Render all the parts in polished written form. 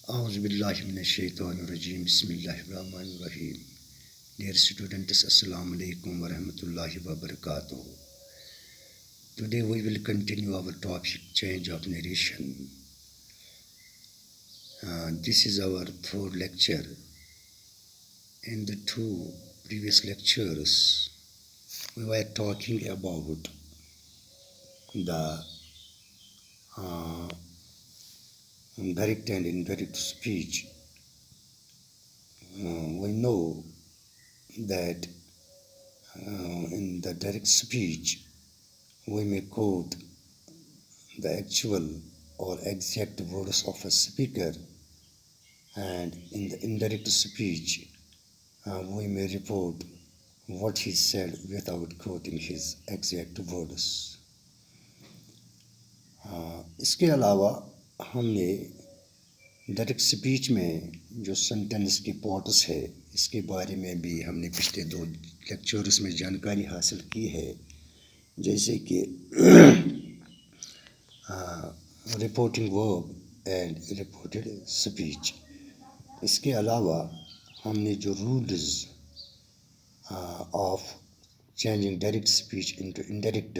Auzubillahiminash-shaytanir-rajim. Bismillahir-rahmanir-rahim. Dear students, Assalamu alaikum wa rahmatullahi wa barakatuh. Today we will continue our topic change of narration. This is our third lecture. In the two previous lectures, we were talking about the direct and indirect speech. We know that in the direct speech we may quote the actual or exact words of a speaker, and in the indirect speech we may report what he said without quoting his exact words. इसके अलावा हमने direct speech में जो sentence की parts है इसके बारे में भी हमने पिछले दो लेक्चर्स में जानकारी हासिल की है, जैसे कि reporting verb and reported speech. इसके अलावा हमने जो rules of changing direct speech into indirect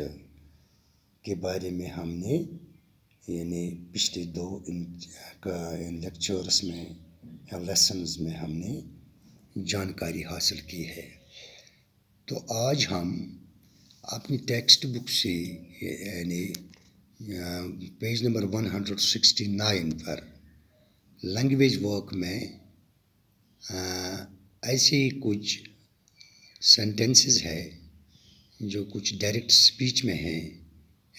के बारे में हमने यानी पिछले दो इन लेक्चर्स में या लेसन्स में हमने जानकारी हासिल की है। तो आज हम अपनी टेक्स्ट बुक से यानी पेज नंबर 169 पर लैंग्वेज वर्क में ऐसे ही कुछ सेंटेंसेस है जो कुछ डायरेक्ट स्पीच में हैं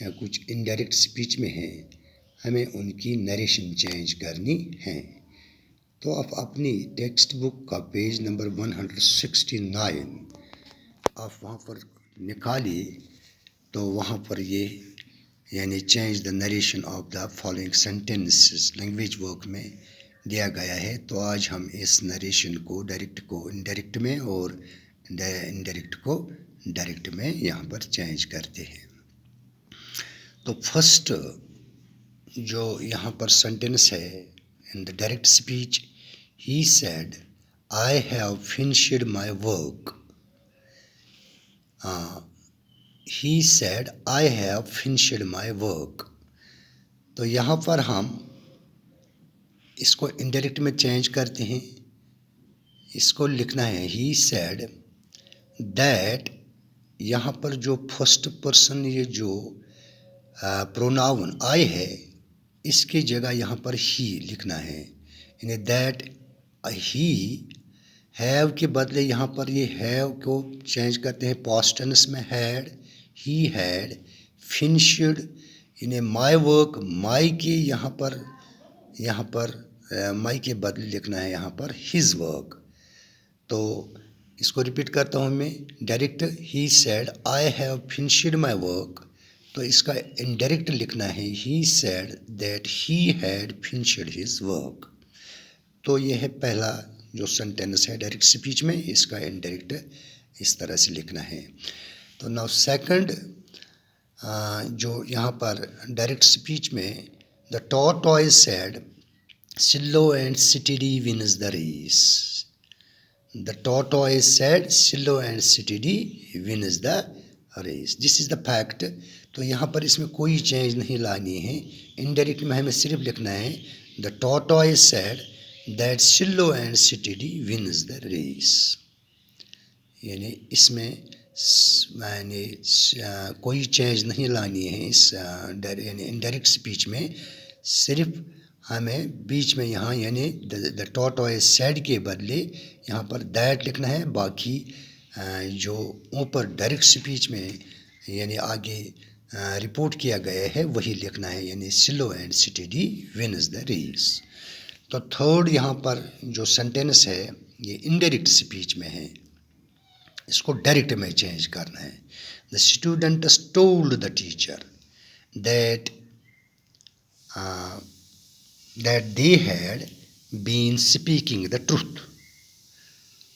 या कुछ इनडायरेक्ट स्पीच में हैं, हमें उनकी नरेशन चेंज करनी है। तो आप अपनी टेक्स्ट बुक का पेज नंबर 169 आप वहाँ पर निकालिए, तो वहाँ पर ये यानी change the narration of the following sentences language work में दिया गया है। तो आज हम इस नरेशन को डायरेक्ट को इनडायरेक्ट में और इनडायरेक्ट को डायरेक्ट में यहाँ पर चेंज करते हैं। तो फर्स्ट जो यहाँ पर सेंटेंस है in the direct speech, he said I have finished my work. He said I have finished my work। तो यहाँ पर हम इसको इनडायरेक्ट में चेंज करते हैं। इसको लिखना है he said that। यहाँ पर जो फर्स्ट पर्सन ये जो प्रोनाउन I है इसकी जगह यहाँ पर he लिखना है, यानी दैट he हैव के बदले यहाँ पर ये हैव को चेंज करते हैं पास्ट टेंस में हैड, ही हैड फिनिश्ड, यानी माय वर्क माय के यहाँ पर माय के बदले लिखना है यहाँ पर हिज वर्क। तो इसको रिपीट करता हूँ मैं, direct he said I have finished my work, तो इसका इनडायरेक्ट लिखना है he said that he had finished his work. तो ये है पहला जो सेंटेंस है डायरेक्ट स्पीच में, इसका इनडायरेक्ट इस तरह से लिखना है। तो नाउ सेकंड जो यहाँ पर डायरेक्ट स्पीच में the tortoise said slow and steady wins the race. The tortoise said slow and steady wins the race, this is the fact. तो यहाँ पर इसमें कोई चेंज नहीं लानी है, इनडायरेक्ट में हमें सिर्फ लिखना है the tortoise said that slow and steady wins the race, यानी इसमें यानी कोई चेंज नहीं लानी है इस यानी इनडायरेक्ट स्पीच में। सिर्फ हमें बीच में यहाँ यानी द टॉर्टोइज सेड के बदले यहाँ पर दैट लिखना है, बाकी जो ऊपर डायरेक्ट स्पीच में यानी आगे रिपोर्ट किया गया है वही लिखना है, यानी slow and steady wins the race. तो थर्ड यहाँ पर जो सेंटेंस है ये इनडायरेक्ट स्पीच में है, इसको डायरेक्ट में चेंज करना है। The students told the teacher that they had been speaking the truth,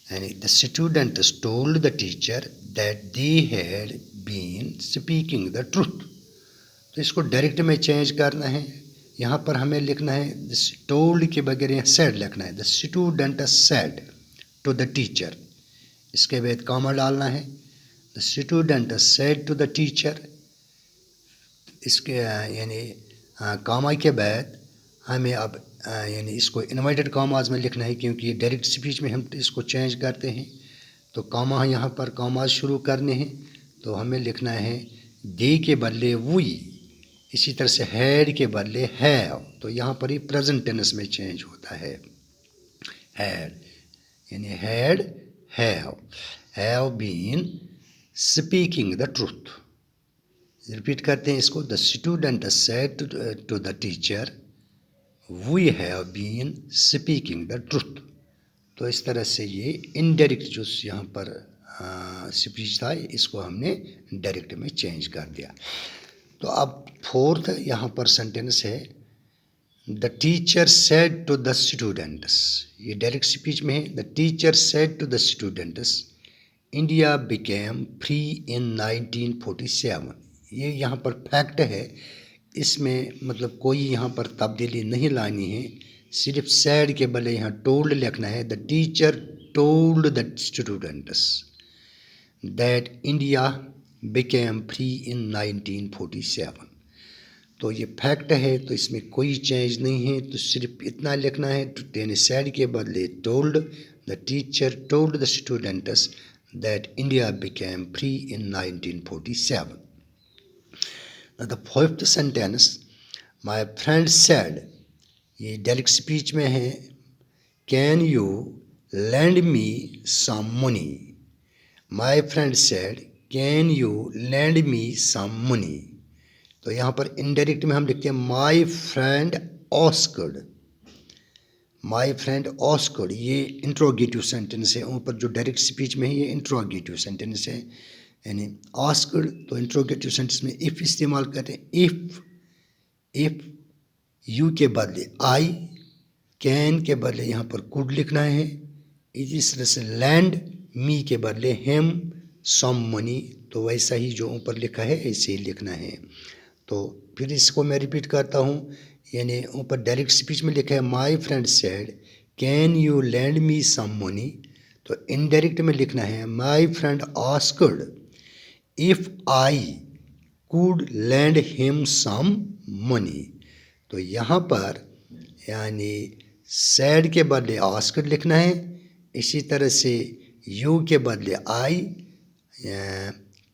यानी the students told the teacher that they had been speaking the truth. तो इसको डायरेक्ट में चेंज करना है, यहाँ पर हमें लिखना है टोल्ड के बगैर यहाँ सेड लिखना है। The student said to the teacher, इसके बाद कॉमा डालना है। The student said to the teacher, इसके यानी कॉमा के बाद हमें अब यानी इसको इन्वर्टेड कॉमास में लिखना है, क्योंकि ये डायरेक्ट स्पीच में हम इसको चेंज करते हैं। तो कॉमा यहाँ पर कॉमास शुरू करने हैं, तो हमें लिखना है दे के बदले वी, इसी तरह से हैड के बदले हैव, तो यहाँ पर ही प्रेजेंट टेंस में चेंज होता है। हैड यानी had have been speaking the truth. Repeat करते हैं इसको। The student said to the teacher we have been speaking the truth. तो इस तरह से ये इनडायरेक्ट जो यहाँ पर स्पीच था, इसको हमने डायरेक्ट में चेंज कर दिया। तो अब फोर्थ यहाँ पर सेंटेंस है the teacher said to the students, ये डायरेक्ट स्पीच में है। The teacher said to the students India became free in 1947। ये यहाँ पर फैक्ट है, इसमें मतलब कोई यहाँ पर तब्दीली नहीं लानी है, सिर्फ सैड के बदले यहाँ टोल्ड लिखना है। The teacher told the students that India became free in 1947। तो ये फैक्ट है, तो इसमें कोई चेंज नहीं है, तो सिर्फ इतना लिखना है। यानी सैड के बदले told, the teacher told the students that India became free in 1947। The fifth sentence my friend said, ये डायरेक्ट स्पीच में है। Can you lend me some money, my friend said can you lend me some money. तो यहाँ पर indirect में हम लिखते हैं माई फ्रेंड ऑस्कर्ड, माई फ्रेंड ऑस्कर्ड, ये इंट्रोगेटिव सेंटेंस है। ऊपर जो डायरेक्ट स्पीच में है ये इंट्रोगेटिव सेंटेंस है, यानी आस्क्ड। तो इंट्रोगेटिव सेंटेंस में इफ़ इस्तेमाल करते हैं। इफ़ यू के बदले आई, कैन के बदले यहाँ पर कुड लिखना है। इस तरह से लैंड मी के बदले हिम सम मनी, तो वैसा ही जो ऊपर लिखा है ऐसे ही लिखना है। तो फिर इसको मैं रिपीट करता हूँ, यानी ऊपर डायरेक्ट स्पीच में लिखा है my friend said can you lend me some money, तो इनडायरेक्ट में लिखना है my friend asked if I could lend him some money. तो यहाँ पर यानी सैड के बदले आस्क्ड लिखना है, इसी तरह से यू के बदले आई,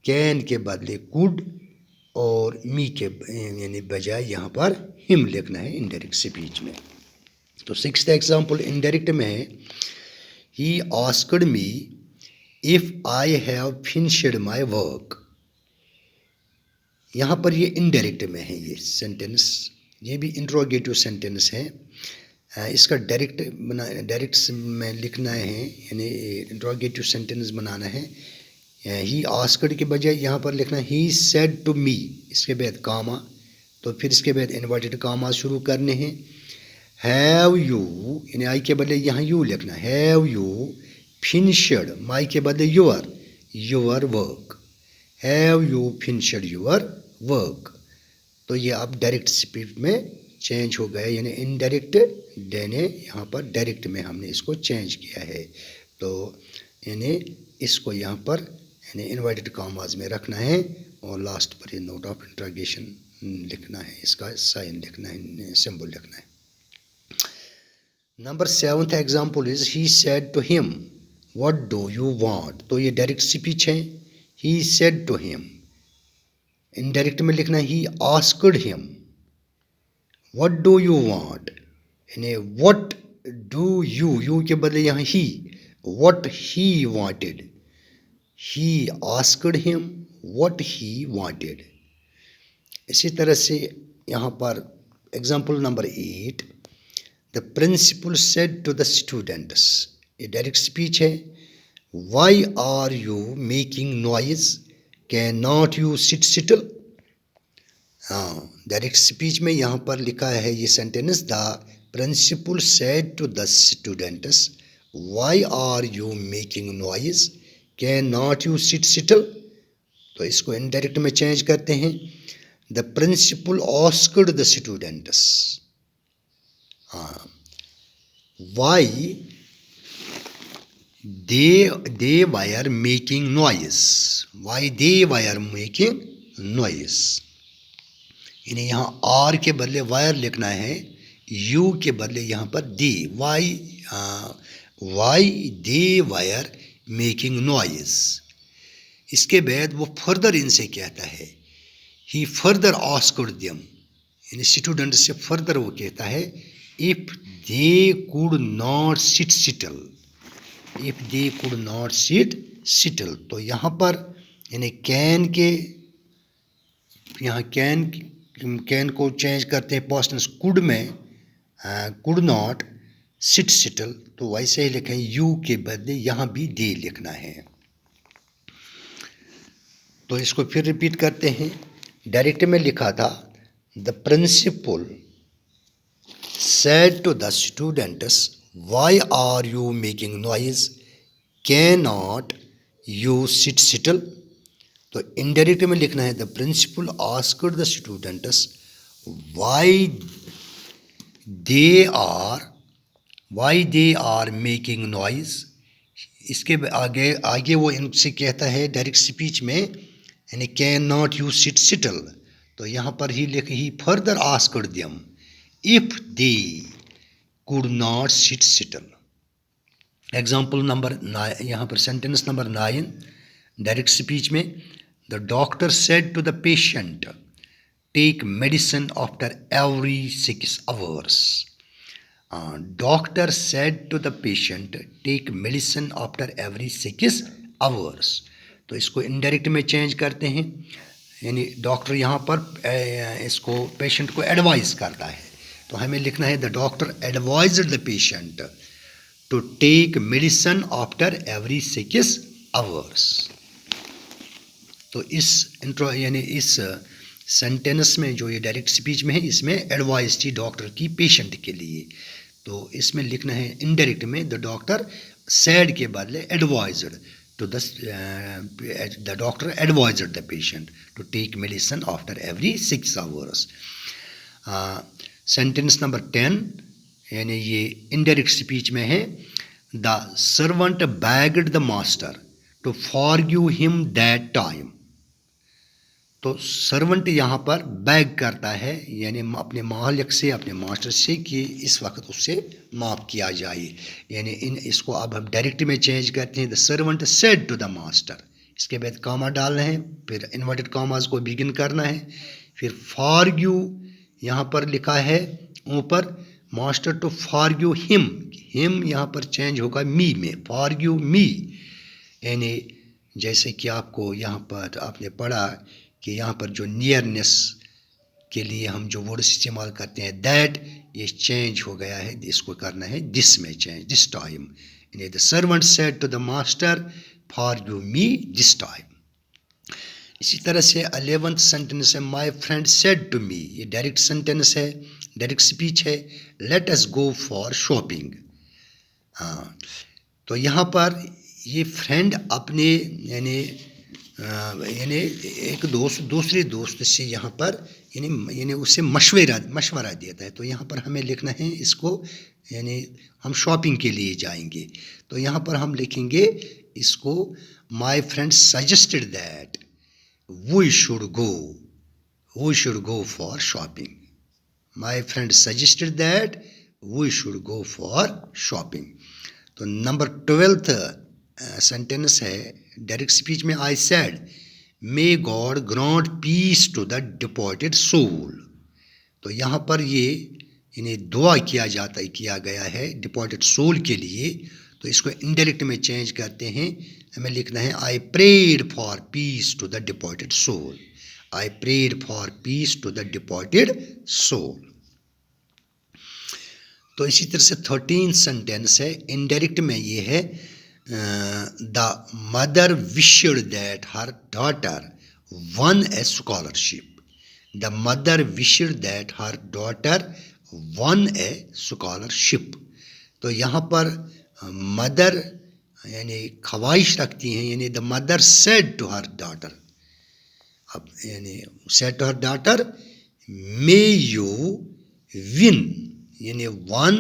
कैन के बदले कुड, और मी के यानी बजाय यहाँ पर हिम लिखना है इनडायरेक्ट स्पीच में। तो सिक्स्थ एग्जाम्पल इनडायरेक्ट में है he asked me if I have finished my work. यहाँ पर ये इनडायरेक्ट में है ये सेंटेंस, ये भी इंट्रोगेटिव सेंटेंस है। इसका डायरेक्ट में लिखना है, यानी इंट्रोगेटिव सेंटेंस बनाना है। ही आस्क्ड के बजाय यहाँ पर लिखना है ही सेड टू मी, इसके बाद कामा, तो फिर इसके बाद इन्वर्टेड कामा शुरू करने हैं। हैव यू, यानी आई के बदले यहाँ यू लिखना, हैव यू फिनिश्ड, माई के बदले your work, have you finished your work. तो ये अब डायरेक्ट स्पीच में चेंज हो गया, यानी इनडायरेक्ट देने यहाँ पर डायरेक्ट में हमने इसको चेंज किया है। तो यानी इसको यहाँ पर यानी इन्वर्टेड कॉमास में रखना है, और लास्ट पर ये नोट ऑफ इंट्रोगेशन लिखना है, इसका साइन लिखना है, सिंबल लिखना है। Number 7th example is he said to him what do you want. तो ये डायरेक्ट स्पीच है। He said to him, indirect में लिखना है he asked him what do you want, यानी व्हाट डू यू के बदले यहाँ he, what he wanted, he asked him what he wanted. इसी तरह से यहाँ पर example number 8, the principal said to the students, ये डायरेक्ट स्पीच है। Why are you making noise, can not you sit still. हाँ, डायरेक्ट स्पीच में यहाँ पर लिखा है ये sentence, the principal said to the students why are you making noise, can not you sit still. तो इसको इनडायरेक्ट में चेंज करते हैं। The principal asked the students why they were making noise, why they were making noise। इन्हें यहाँ are के बदले wire लिखना है, यू के बदले यहाँ पर they, why they were making noise. इसके बाद वो फर्दर इनसे कहता है, ही फर्दर आस्क्ड देम, यानी स्टूडेंट से फर्दर वो कहता है, if they could not sit still, if they could not sit still. तो यहाँ पर यानी कैन के यहाँ कैन को चेंज करते हैं पास्ट टेंस कुड में, कुड नॉट सिट स्टिल, तो वैसे ही लिखें, यू के बदले यहाँ भी दे लिखना है। तो इसको फिर रिपीट करते हैं। डायरेक्ट में लिखा था, the principal said to the students, why are you making noise, cannot you sit still। तो इनडायरेक्ट में लिखना है, the principal asked the students why they are making noise। इसके आगे वो इनसे कहता है डायरेक्ट स्पीच में, यानी can not you sit still, तो यहाँ पर ही further asked them if they could not sit still। Example number 9, यहाँ पर सेंटेंस नंबर 9 डायरेक्ट स्पीच में, the doctor said to the patient take medicine after every 6 hours। Doctor said to the patient take medicine after every 6 hours। तो इसको indirect में change करते हैं, यानी doctor यहाँ पर इसको पेशेंट को एडवाइस करता है, तो हमें लिखना है, the doctor advised the patient to take medicine after every 6 hours। तो यानी इस सेंटेंस में जो ये डायरेक्ट स्पीच में है, इसमें एडवाइस थी डॉक्टर की पेशेंट के लिए, तो इसमें लिखना है इनडायरेक्ट में, द डॉक्टर सैड के बदले advised to the doctor advised the patient to take medicine after every 6 hours। Sentence number 10 यानी ये इनडायरेक्ट स्पीच में है, the servant begged the master to forgive him that time. तो servant यहाँ पर bag करता है, यानी अपने मालिक से, अपने मास्टर से, कि इस वक्त उससे माफ़ किया जाए, यानी इसको अब हम डायरेक्ट में चेंज करते हैं, the servant said to the master, इसके बाद कामा डालना है, फिर इन्वर्टेड कामाज को बिगिन करना है, फिर फॉरगिव यहाँ पर लिखा है ऊपर, मास्टर टू फॉरगिव हिम यहाँ पर चेंज होगा मी में, फॉरगिव मी, यानी जैसे कि आपको यहाँ पर आपने पढ़ा कि यहाँ पर जो नियरनेस के लिए हम जो वर्ड इस्तेमाल करते हैं दैट, ये चेंज हो गया है, इसको करना है दिस में चेंज, दिस टाइम, यानी the servant said to the master forgive me this time. इसी तरह से 11th सेंटेंस है, my friend said to me, ये डायरेक्ट सेंटेंस है, डायरेक्ट स्पीच है, let us go for shopping. हाँ, तो यहाँ पर ये फ्रेंड अपने यानी एक दोस्त दूसरे दोस्त से यहाँ पर यानी उससे मशवरा देता है, तो यहाँ पर हमें लिखना है इसको, यानी हम शॉपिंग के लिए जाएंगे, तो यहाँ पर हम लिखेंगे इसको, my friend suggested that we should go for shopping। My friend suggested that we should go for shopping। तो नंबर 12th सेंटेंस है डायरेक्ट स्पीच में, I said may God grant peace to the departed soul। तो यहाँ पर ये इन्हें दुआ किया गया है डिपॉर्टेड सोल के लिए, तो इसको इनडायरेक्ट में चेंज करते हैं, हमें लिखना है, I prayed for peace to the deported soul, I prayed for peace to the deported soul. तो इसी तरह से 13 सेंटेंस है, इनडायरेक्ट में ये है, the mother wished that her daughter won a scholarship, the mother wished that her daughter won a scholarship. तो यहाँ पर मदर यानी ख्वाहिश रखती हैं, यानी the mother said to her daughter, अब यानी said to her daughter may you win, यानी वन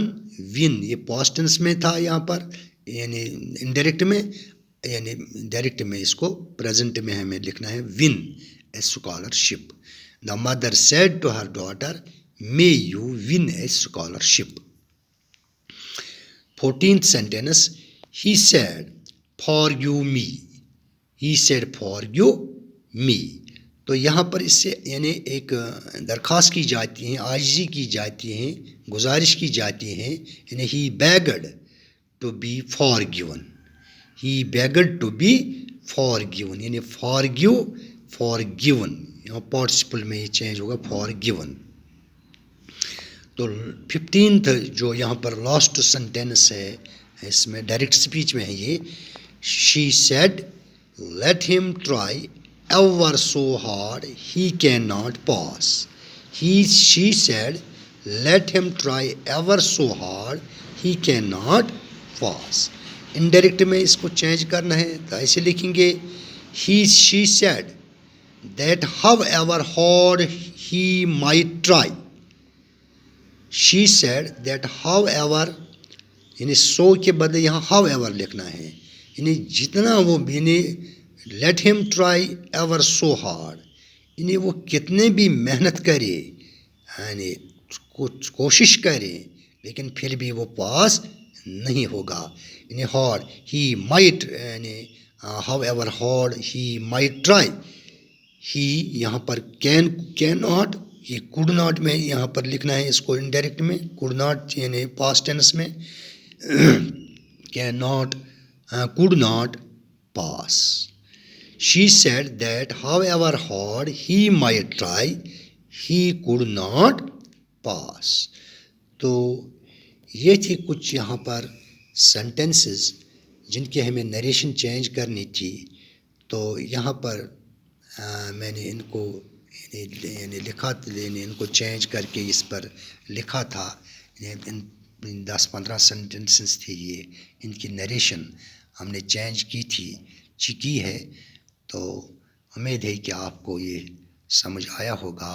विन, ये पास्ट टेंस में था यहाँ पर, यानी इनडायरेक्ट में, यानी डायरेक्ट में इसको प्रेजेंट में हमें लिखना है win a scholarship. The mother said to her daughter may you win a scholarship. 14th sentence, he said forgive me, he said forgive me। तो यहाँ पर इससे यानी एक दरख्वास्त की जाती है, आजिज़ी की जाती है, गुजारिश की जाती है, यानी he begged to be forgiven, he begged to be forgiven, यानी forgive forgiven, यहाँ पार्टिसिपल में ये चेंज होगा forgiven। तो 15th जो यहाँ पर लास्ट सेंटेंस है, इसमें डायरेक्ट स्पीच में है ये, she said let him try ever so hard he can not pass, she said let him try ever so hard he can not pass. Indirect में इसको चेंज करना है तो ऐसे लिखेंगे, she said that how ever hard he might try, she said that however, यानी सो के बदले यहाँ however लिखना है, यानी जितना वो, यानी let him try ever so hard, यानी वो कितने भी मेहनत करे, यानी कुछ कोशिश करे, लेकिन फिर भी वो पास नहीं होगा, यानी hard he might, यानी however hard he might try, he यहाँ पर cannot, ये कुड नॉट में यहाँ पर लिखना है इसको इनडायरेक्ट में, कुड नॉट यानी पास्ट टेंस में, can not, could not pass. She said that how ever hard he might try he could not pass. तो ये थी कुछ यहाँ पर सेंटेंसेस जिनके हमें नरेशन चेंज करनी थी। तो यहाँ पर मैंने इनको यानी लिखा, यानी इनको चेंज करके इस पर लिखा था। इन 10-15 सेंटेंसेस थे ये, इनकी नरेशन हमने चेंज की है। तो उम्मीद है कि आपको ये समझ आया होगा।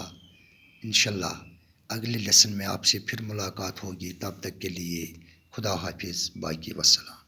इंशाल्लाह अगले लेसन में आपसे फिर मुलाकात होगी, तब तक के लिए खुदा हाफिज़, बाकी वस्सलाम।